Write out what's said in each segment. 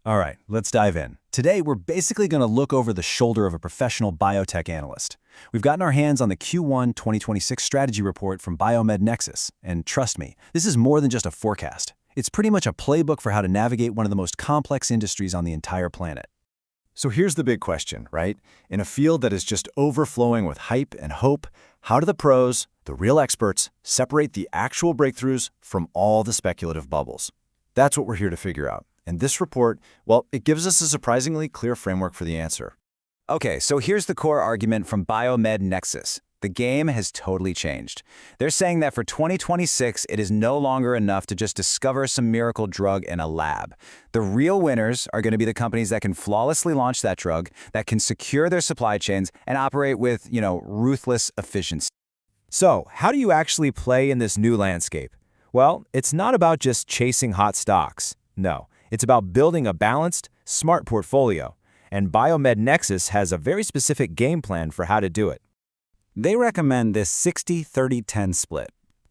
All right, let's dive in. Today, we're basically going to look over the shoulder of a professional biotech analyst. We've gotten our hands on the Q1 2026 strategy report from BioMed Nexus, and trust me, this is more than just a forecast. It's pretty much a playbook for how to navigate one of the most complex industries on the entire planet. So here's the big question, right? In a field that is just overflowing with hype and hope, how do the pros, the real experts, separate the actual breakthroughs from all the speculative bubbles? That's what we're here to figure out. And this report, well, it gives us a surprisingly clear framework for the answer. Okay, so here's the core argument from BioMed Nexus. The game has totally changed. They're saying that for 2026, it is no longer enough to just discover some miracle drug in a lab. The real winners are going to be the companies that can flawlessly launch that drug, that can secure their supply chains, and operate with, ruthless efficiency. So, how do you actually play in this new landscape? Well, it's not about just chasing hot stocks. No. It's about building a balanced, smart portfolio, and BioMed Nexus has a very specific game plan for how to do it. They recommend this 60-30-10 split.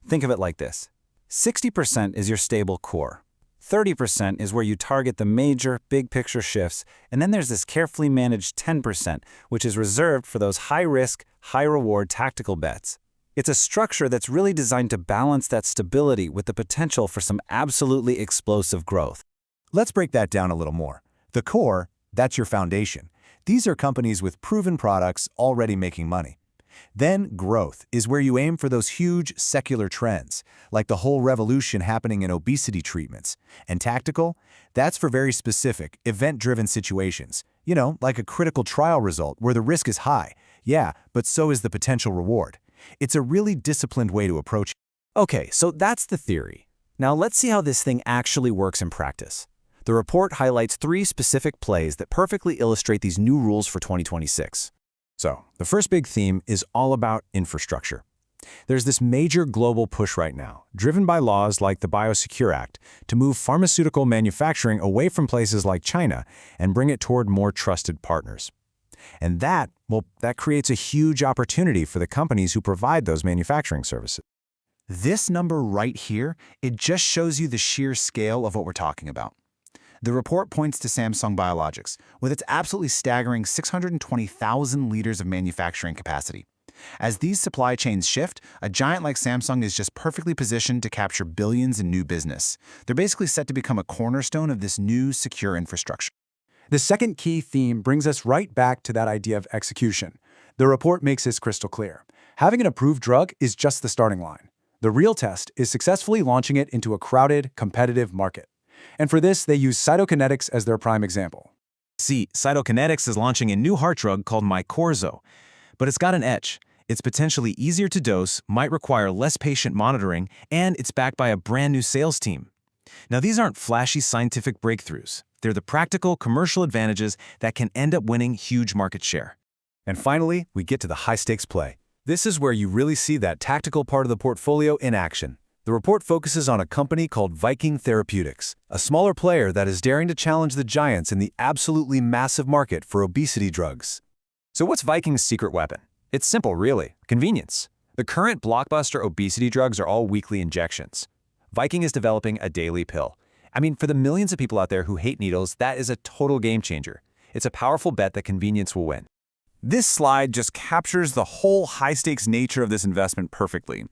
Think of it like this. 60% is your stable core. 30% is where you target the major, big-picture shifts, and then there's this carefully managed 10%, which is reserved for those high-risk, high-reward tactical bets. It's a structure that's really designed to balance that stability with the potential for some absolutely explosive growth. Let's break that down a little more. The core, that's your foundation. These are companies with proven products already making money. Then growth is where you aim for those huge secular trends, like the whole revolution happening in obesity treatments. And tactical, that's for very specific, event-driven situations. Like a critical trial result where the risk is high. Yeah, but so is the potential reward. It's a really disciplined way to approach it. Okay, so that's the theory. Now let's see how this thing actually works in practice. The report highlights 3 specific plays that perfectly illustrate these new rules for 2026. So, the first big theme is all about infrastructure. There's this major global push right now, driven by laws like the BioSecure Act, to move pharmaceutical manufacturing away from places like China and bring it toward more trusted partners. And that creates a huge opportunity for the companies who provide those manufacturing services. This number right here, it just shows you the sheer scale of what we're talking about. The report points to Samsung Biologics, with its absolutely staggering 620,000 liters of manufacturing capacity. As these supply chains shift, a giant like Samsung is just perfectly positioned to capture billions in new business. They're basically set to become a cornerstone of this new secure infrastructure. The second key theme brings us right back to that idea of execution. The report makes this crystal clear. Having an approved drug is just the starting line. The real test is successfully launching it into a crowded, competitive market. And for this, they use Cytokinetics as their prime example. See, Cytokinetics is launching a new heart drug called Mycorrhiza, but it's got an edge. It's potentially easier to dose, might require less patient monitoring, and it's backed by a brand new sales team. Now, these aren't flashy scientific breakthroughs. They're the practical commercial advantages that can end up winning huge market share. And finally, we get to the high-stakes play. This is where you really see that tactical part of the portfolio in action. The report focuses on a company called Viking Therapeutics, a smaller player that is daring to challenge the giants in the absolutely massive market for obesity drugs. So what's Viking's secret weapon? It's simple, really. Convenience. The current blockbuster obesity drugs are all weekly injections. Viking is developing a daily pill. For the millions of people out there who hate needles, that is a total game changer. It's a powerful bet that convenience will win. This slide just captures the whole high-stakes nature of this investment perfectly.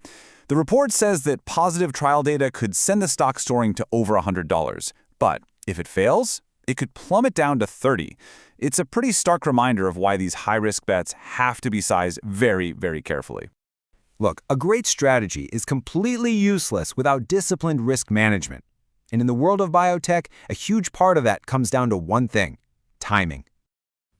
The report says that positive trial data could send the stock soaring to over $100. But if it fails, it could plummet down to $30. It's a pretty stark reminder of why these high-risk bets have to be sized very, very carefully. Look, a great strategy is completely useless without disciplined risk management. And in the world of biotech, a huge part of that comes down to one thing: timing.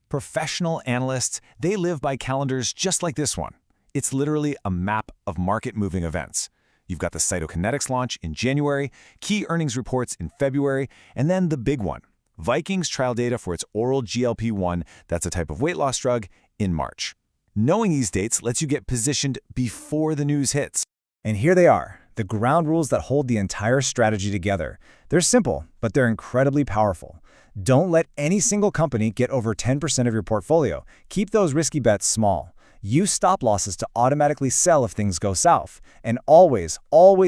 Professional analysts, they live by calendars just like this one. It's literally a map of market-moving events. You've got the Cytokinetics launch in January, key earnings reports in February, and then the big one, Viking's trial data for its oral GLP-1, that's a type of weight loss drug, in March. Knowing these dates lets you get positioned before the news hits. And here they are, the ground rules that hold the entire strategy together. They're simple, but they're incredibly powerful. Don't let any single company get over 10% of your portfolio. Keep those risky bets small. Use stop losses to automatically sell if things go south, and always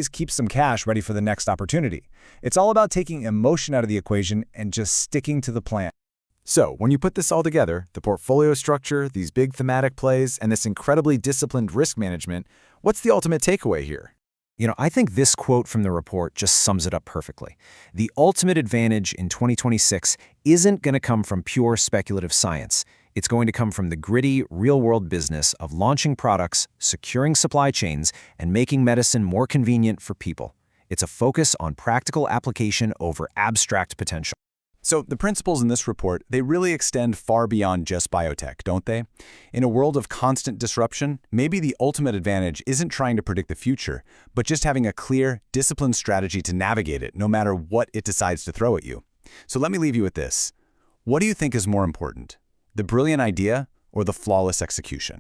keep some cash ready for the next opportunity. It's all about taking emotion out of the equation and just sticking to the plan. So, when you put this all together, the portfolio structure, these big thematic plays, and this incredibly disciplined risk management, what's the ultimate takeaway here? I think this quote from the report just sums it up perfectly. The ultimate advantage in 2026 isn't going to come from pure speculative science. It's going to come from the gritty, real-world business of launching products, securing supply chains, and making medicine more convenient for people. It's a focus on practical application over abstract potential. So the principles in this report, they really extend far beyond just biotech, don't they? In a world of constant disruption, maybe the ultimate advantage isn't trying to predict the future, but just having a clear, disciplined strategy to navigate it, no matter what it decides to throw at you. So let me leave you with this. What do you think is more important, the brilliant idea or the flawless execution?